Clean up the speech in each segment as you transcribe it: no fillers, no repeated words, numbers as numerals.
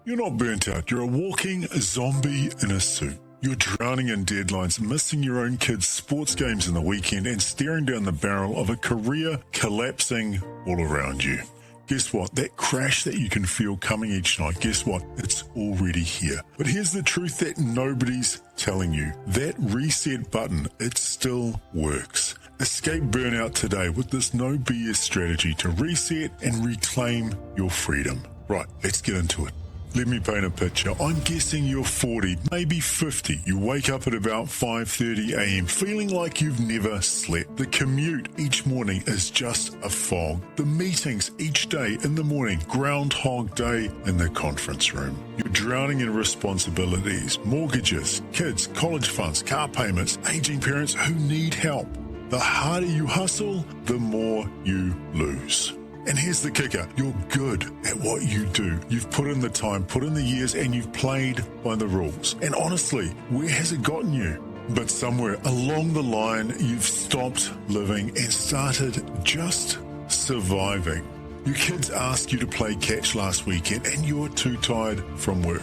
You're not burnt out. You're a walking zombie in a suit. You're drowning in deadlines, missing your own kids' sports games in the weekend, and staring down the barrel of a career collapsing all around you. Guess what? That crash that you can feel coming each night, guess what? It's already here. But here's the truth that nobody's telling you. That reset button, it still works. Escape burnout today with this no BS strategy to reset and reclaim your freedom. Right, let's get into it. Let me paint a picture. I'm guessing you're 40, maybe 50. You wake up at about 5:30 a.m. feeling like you've never slept. The commute each morning is just a fog. The meetings each day in the morning, Groundhog Day in the conference room. You're drowning in responsibilities, mortgages, kids, college funds, car payments, aging parents who need help. The harder you hustle, the more you lose. And here's the kicker, you're good at what you do. You've put in the time, put in the years, and you've played by the rules. And honestly, where has it gotten you? But somewhere along the line, you've stopped living and started just surviving. Your kids asked you to play catch last weekend and you're too tired from work.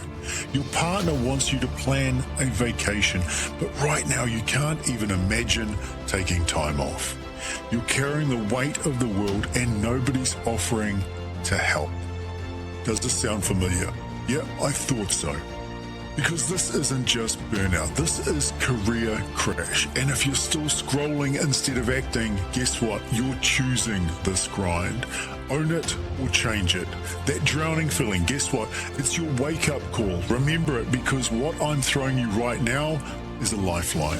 Your partner wants you to plan a vacation, but right now you can't even imagine taking time off. You're carrying the weight of the world and nobody's offering to help. Does this sound familiar? Yeah, I thought so. Because this isn't just burnout, this is career crash. And if you're still scrolling instead of acting, guess what? You're choosing this grind. Own it or change it. That drowning feeling, guess what? It's your wake-up call. Remember it, because what I'm throwing you right now is a lifeline.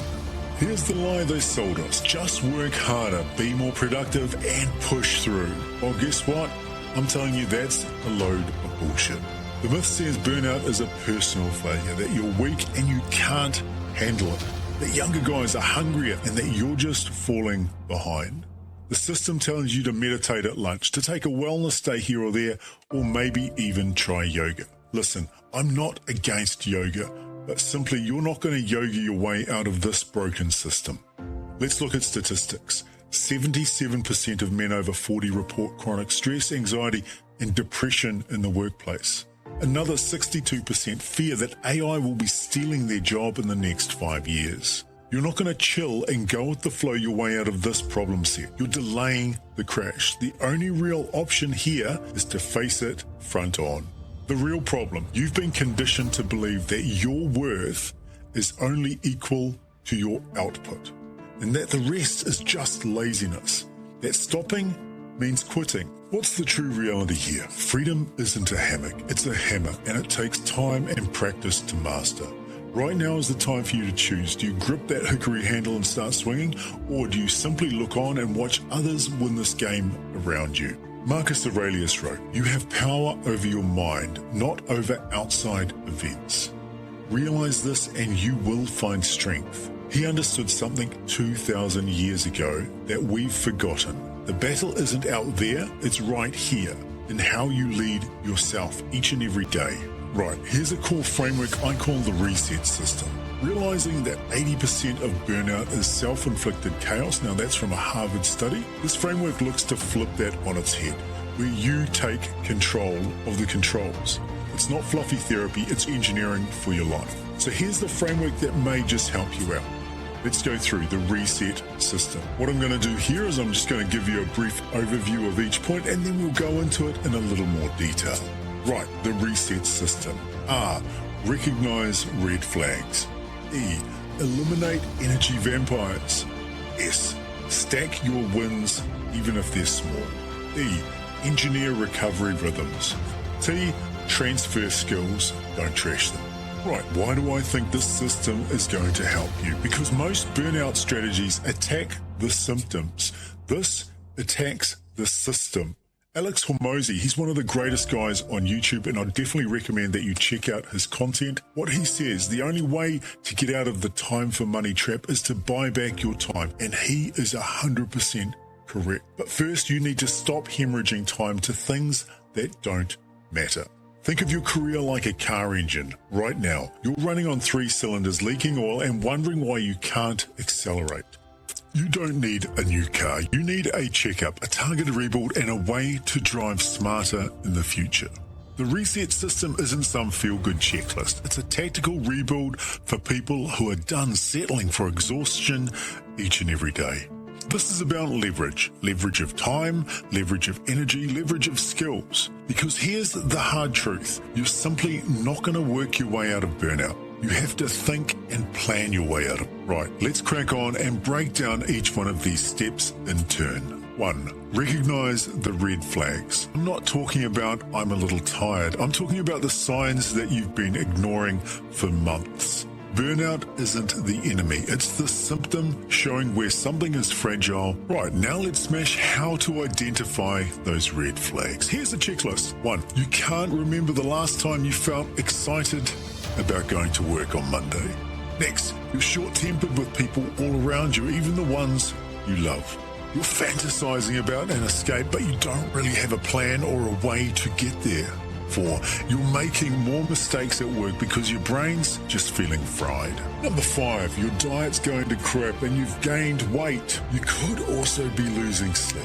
Here's the lie they sold us. Just work harder, be more productive, and push through. Well, guess what? I'm telling you that's a load of bullshit. The myth says burnout is a personal failure, that you're weak and you can't handle it, that younger guys are hungrier and that you're just falling behind. The system tells you to meditate at lunch, to take a wellness day here or there, or maybe even try yoga. Listen, I'm not against yoga, but simply you're not going to yoga your way out of this broken system. Let's look at statistics. 77% of men over 40 report chronic stress, anxiety, and depression in the workplace. Another 62% fear that AI will be stealing their job in the next 5 years. You're not going to chill and go with the flow your way out of this problem set. You're delaying the crash. The only real option here is to face it front on. The real problem, you've been conditioned to believe that your worth is only equal to your output, and that the rest is just laziness. That stopping means quitting. What's the true reality here? Freedom isn't a hammock, it's a hammer, and it takes time and practice to master. Right now is the time for you to choose. Do you grip that hickory handle and start swinging, or do you simply look on and watch others win this game around you? Marcus Aurelius wrote, "You have power over your mind, not over outside events. Realize this and you will find strength." He understood something 2,000 years ago that we've forgotten. The battle isn't out there, it's right here, in how you lead yourself each and every day. Right, here's a core framework I call the reset system. Realizing that 80% of burnout is self-inflicted chaos, now that's from a Harvard study, this framework looks to flip that on its head, where you take control of the controls. It's not fluffy therapy, it's engineering for your life. So here's the framework that may just help you out. Let's go through the reset system. What I'm going to do here is I'm just going to give you a brief overview of each point, and then we'll go into it in a little more detail. Right, the reset system. R, recognize red flags. E, eliminate energy vampires. S, stack your wins even if they're small. E, engineer recovery rhythms. T, transfer skills, don't trash them. Right, why do I think this system is going to help you? Because most burnout strategies attack the symptoms. This attacks the system. Alex Hormozy, he's one of the greatest guys on YouTube, and I definitely recommend that you check out his content. What he says, the only way to get out of the time for money trap is to buy back your time, and he is 100% correct. But first, you need to stop hemorrhaging time to things that don't matter. Think of your career like a car engine. Right now, you're running on 3 cylinders, leaking oil, and wondering why you can't accelerate. You don't need a new car. You need a checkup, a targeted rebuild, and a way to drive smarter in the future. The reset system isn't some feel-good checklist. It's a tactical rebuild for people who are done settling for exhaustion each and every day. This is about leverage. Leverage of time, leverage of energy, leverage of skills. Because here's the hard truth. You're simply not going to work your way out of burnout. You have to think and plan your way out of it. Right, let's crack on and break down each one of these steps in turn. 1. Recognize the red flags. I'm not talking about I'm a little tired. I'm talking about the signs that you've been ignoring for months. Burnout isn't the enemy. It's the symptom showing where something is fragile. Right, now let's smash how to identify those red flags. Here's the checklist. 1. You can't remember the last time you felt excited about going to work on Monday. Next, you're short-tempered with people all around you, even the ones you love. You're fantasizing about an escape, but you don't really have a plan or a way to get there. 4. You're making more mistakes at work because your brain's just feeling fried. Number 5. Your diet's going to crap and you've gained weight. You could also be losing sleep.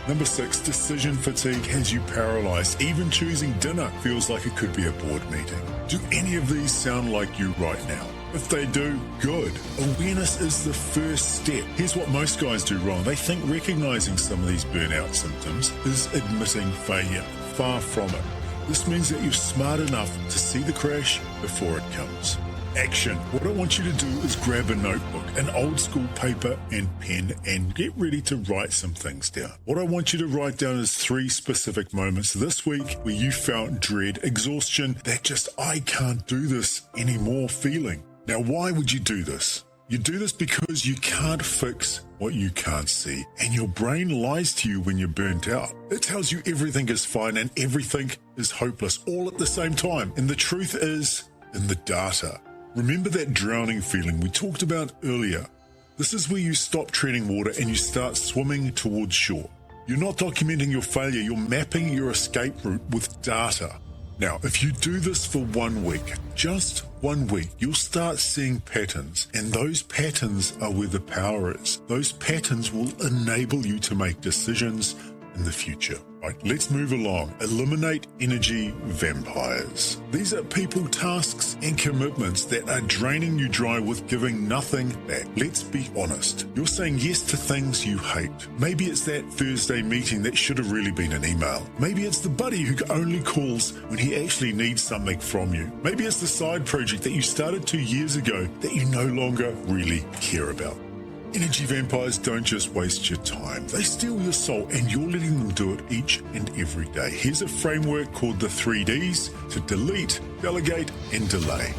Number 6. Decision fatigue has you paralyzed. Even choosing dinner feels like it could be a board meeting. Do any of these sound like you right now? If they do, good. Awareness is the first step. Here's what most guys do wrong. They think recognizing some of these burnout symptoms is admitting failure. Far from it. This means that you're smart enough to see the crash before it comes. Action. What I want you to do is grab a notebook, an old school paper and pen, and get ready to write some things down. What I want you to write down is 3 specific moments this week where you felt dread, exhaustion, that just I can't do this anymore feeling. Now, why would you do this? You do this because you can't fix what you can't see. And your brain lies to you when you're burnt out. It tells you everything is fine and everything is hopeless all at the same time. And the truth is in the data. Remember that drowning feeling we talked about earlier? This is where you stop treading water and you start swimming towards shore. You're not documenting your failure, you're mapping your escape route with data. Now, if you do this for 1 week, just 1 week, you'll start seeing patterns. And those patterns are where the power is. Those patterns will enable you to make decisions in the future. Right, let's move along. Eliminate energy vampires. These are people, tasks, and commitments that are draining you dry with giving nothing back. Let's be honest. You're saying yes to things you hate. Maybe it's that Thursday meeting that should have really been an email. Maybe it's the buddy who only calls when he actually needs something from you. Maybe it's the side project that you started 2 years ago that you no longer really care about. Energy vampires don't just waste your time. They steal your soul and you're letting them do it each and every day. Here's a framework called the 3 Ds to delete, delegate, and delay.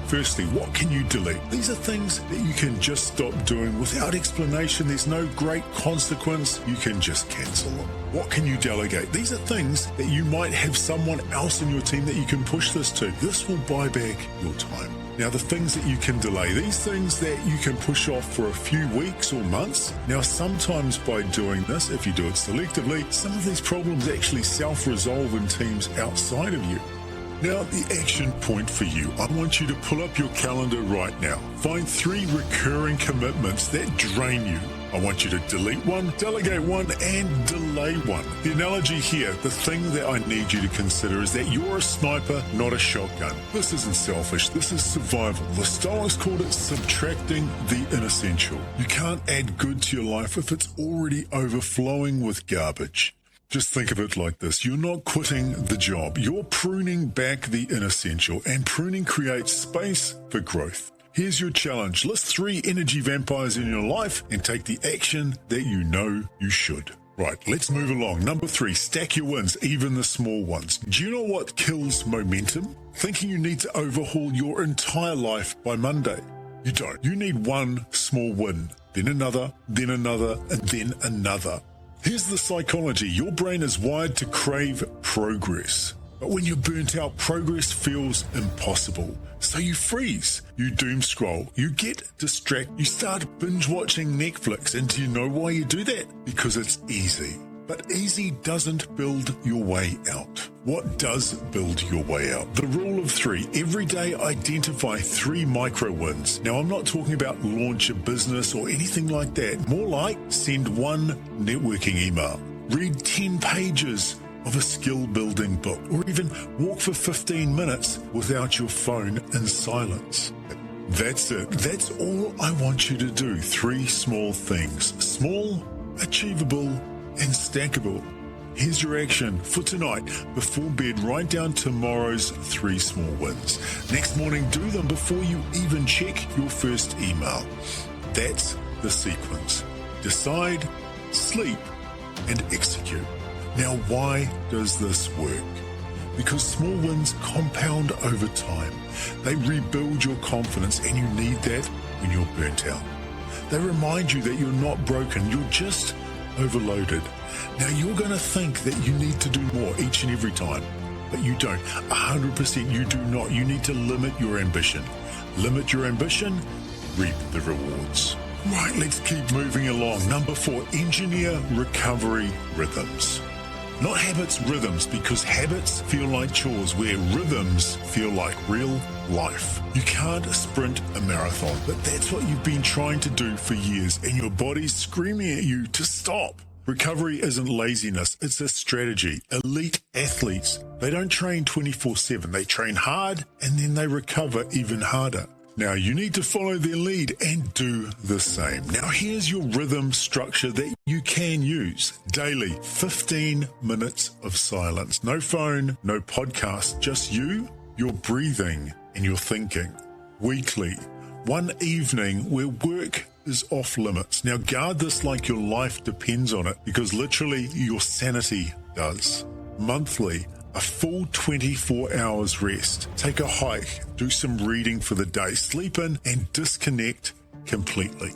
Firstly, what can you delete? These are things that you can just stop doing without explanation. There's no great consequence. You can just cancel them. What can you delegate? These are things that you might have someone else in your team that you can push this to. This will buy back your time. Now, the things that you can delay, these things that you can push off for a few weeks or months. Now, sometimes by doing this, if you do it selectively, some of these problems actually self-resolve in teams outside of you. Now, the action point for you. I want you to pull up your calendar right now. Find 3 recurring commitments that drain you. I want you to delete 1, delegate 1, and delay 1. The analogy here, the thing that I need you to consider is that you're a sniper, not a shotgun. This isn't selfish, this is survival. The Stoics called it subtracting the inessential. You can't add good to your life if it's already overflowing with garbage. Just think of it like this. You're not quitting the job. You're pruning back the inessential, and pruning creates space for growth. Here's your challenge. List 3 energy vampires in your life and take the action that you know you should. Right, let's move along. Number 3, stack your wins, even the small ones. Do you know what kills momentum? Thinking you need to overhaul your entire life by Monday. You don't. You need 1 small win, then another, and then another. Here's the psychology. Your brain is wired to crave progress. But when you're burnt out, progress feels impossible. So you freeze, you doom scroll, you get distracted, you start binge watching Netflix. And do you know why you do that? Because it's easy. But easy doesn't build your way out. What does build your way out? The rule of 3. Every day identify 3 micro wins. Now, I'm not talking about launch a business or anything like that. More like send 1 networking email. Read 10 pages of a skill-building book, or even walk for 15 minutes without your phone in silence. That's it. That's all I want you to do. 3 small things. Small, achievable, and stackable. Here's your action for tonight. Before bed, write down tomorrow's 3 small wins. Next morning, do them before you even check your first email. That's the sequence. Decide, sleep, and execute. Now, why does this work? Because small wins compound over time. They rebuild your confidence, and you need that when you're burnt out. They remind you that you're not broken, you're just overloaded. Now, you're going to think that you need to do more each and every time, but you don't. 100% you do not. You need to limit your ambition. Limit your ambition, reap the rewards. Right, let's keep moving along. Number 4, engineer recovery rhythms. Not habits, rhythms, because habits feel like chores, where rhythms feel like real life. You can't sprint a marathon, but that's what you've been trying to do for years, and your body's screaming at you to stop. Recovery isn't laziness, it's a strategy. Elite athletes, they don't train 24/7. They train hard, and then they recover even harder. Now, you need to follow their lead and do the same. Now, here's your rhythm structure that you can use. Daily, 15 minutes of silence. No phone, no podcast, just you, your breathing, and your thinking. Weekly, 1 evening where work is off limits. Now, guard this like your life depends on it, because literally your sanity does. Monthly, a full 24 hours rest. Take a hike, do some reading for the day, sleep in, and disconnect completely.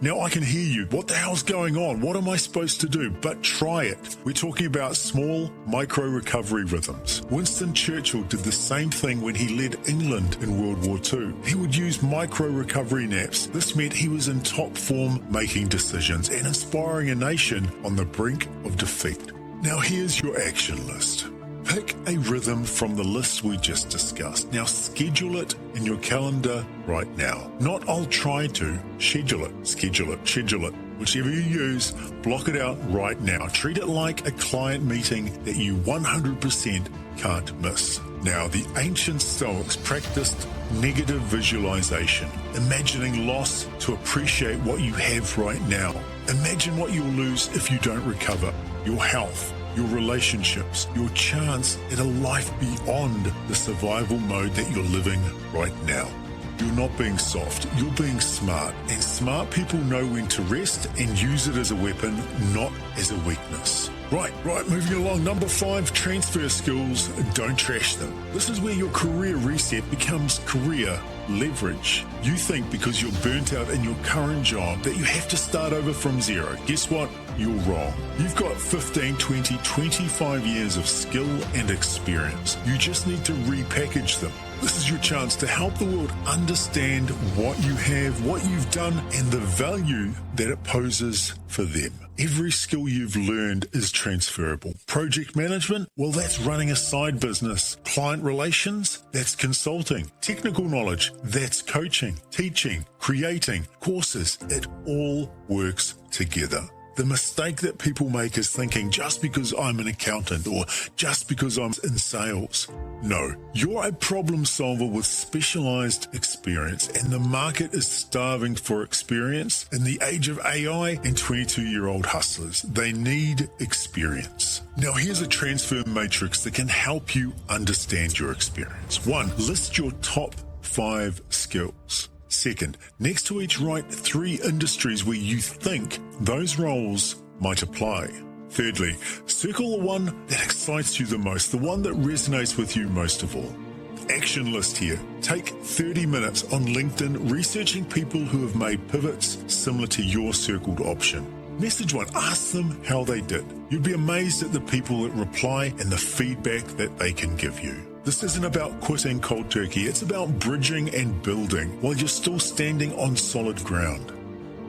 Now, I can hear you. What the hell's going on? What am I supposed to do? But try it. We're talking about small micro recovery rhythms. Winston Churchill did the same thing when he led England in World War II. He would use micro recovery naps. This meant he was in top form, making decisions and inspiring a nation on the brink of defeat. Now, here's your action list. Pick a rhythm from the list we just discussed. Now, schedule it in your calendar right now. Not I'll try to, schedule it, schedule it, schedule it. Whichever you use, block it out right now. Treat it like a client meeting that you 100% can't miss. Now, the ancient Stoics practiced negative visualization, imagining loss to appreciate what you have right now. Imagine what you'll lose if you don't recover. Your health, your relationships, your chance at a life beyond the survival mode that you're living right now. You're not being soft, you're being smart. And smart people know when to rest and use it as a weapon, not as a weakness. Right, moving along. Number 5, transfer skills, don't trash them. This is where your career reset becomes career leverage. You think because you're burnt out in your current job that you have to start over from zero. Guess what? You're wrong. You've got 15, 20, 25 years of skill and experience. You just need to repackage them. This is your chance to help the world understand what you have, what you've done, and the value that it poses for them. Every skill you've learned is transferable. Project management, well, that's running a side business. Client relations, that's consulting. Technical knowledge, that's coaching, teaching, creating, courses. It all works together. The mistake that people make is thinking just because I'm an accountant or just because I'm in sales. No, you're a problem solver with specialized experience, and the market is starving for experience. In the age of AI and 22-year-old hustlers, they need experience. Now, here's a transfer matrix that can help you understand your experience. 1, list your top 5 skills. Second, next to each write 3 industries where you think those roles might apply. Thirdly, circle the one that excites you the most, the one that resonates with you most of all. Action list here. Take 30 minutes on LinkedIn researching people who have made pivots similar to your circled option. Message 1, ask them how they did. You'd be amazed at the people that reply and the feedback that they can give you. This isn't about quitting cold turkey. It's about bridging and building while you're still standing on solid ground.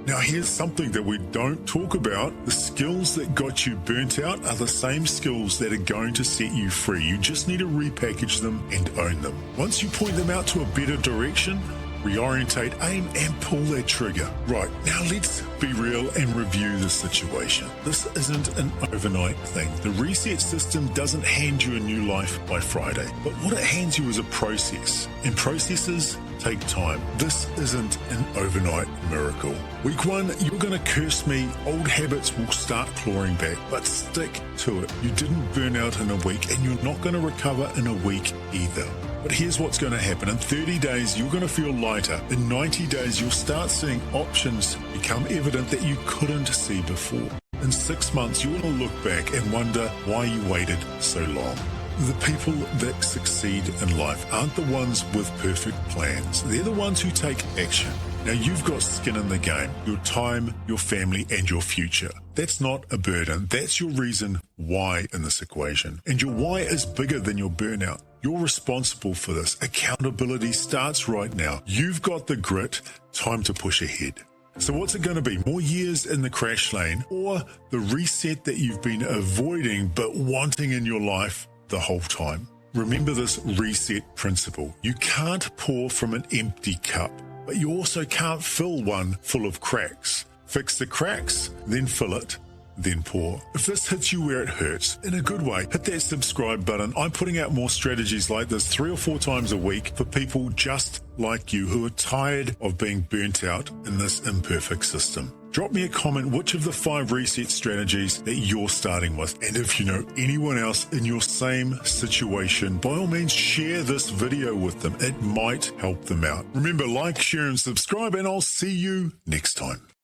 Now, here's something that we don't talk about. The skills that got you burnt out are the same skills that are going to set you free. You just need to repackage them and own them. Once you point them out to a better direction, reorientate, aim, and pull that trigger. Right, now let's be real and review the situation. This isn't an overnight thing. The reset system doesn't hand you a new life by Friday, but what it hands you is a process, and processes take time. This isn't an overnight miracle. Week 1, you're going to curse me. Old habits will start clawing back, but stick to it. You didn't burn out in a week, and you're not going to recover in a week either. But here's what's going to happen. In 30 days, you're going to feel lighter. In 90 days, you'll start seeing options become evident that you couldn't see before. In 6 months, you're going to look back and wonder why you waited so long. The people that succeed in life aren't the ones with perfect plans. They're the ones who take action. Now, you've got skin in the game, your time, your family, and your future. That's not a burden. That's your reason why in this equation. And your why is bigger than your burnout. You're responsible for this. Accountability starts right now. You've got the grit. Time to push ahead. So what's it going to be? More years in the crash lane, or the reset that you've been avoiding but wanting in your life the whole time? Remember this reset principle. You can't pour from an empty cup, but you also can't fill one full of cracks. Fix the cracks, then fill it, then pour. If this hits you where it hurts, in a good way, hit that subscribe button. I'm putting out more strategies like this 3 or 4 times a week for people just like you who are tired of being burnt out in this imperfect system. Drop me a comment which of the 5 reset strategies that you're starting with. And if you know anyone else in your same situation, by all means share this video with them. It might help them out. Remember, like, share, and subscribe, and I'll see you next time.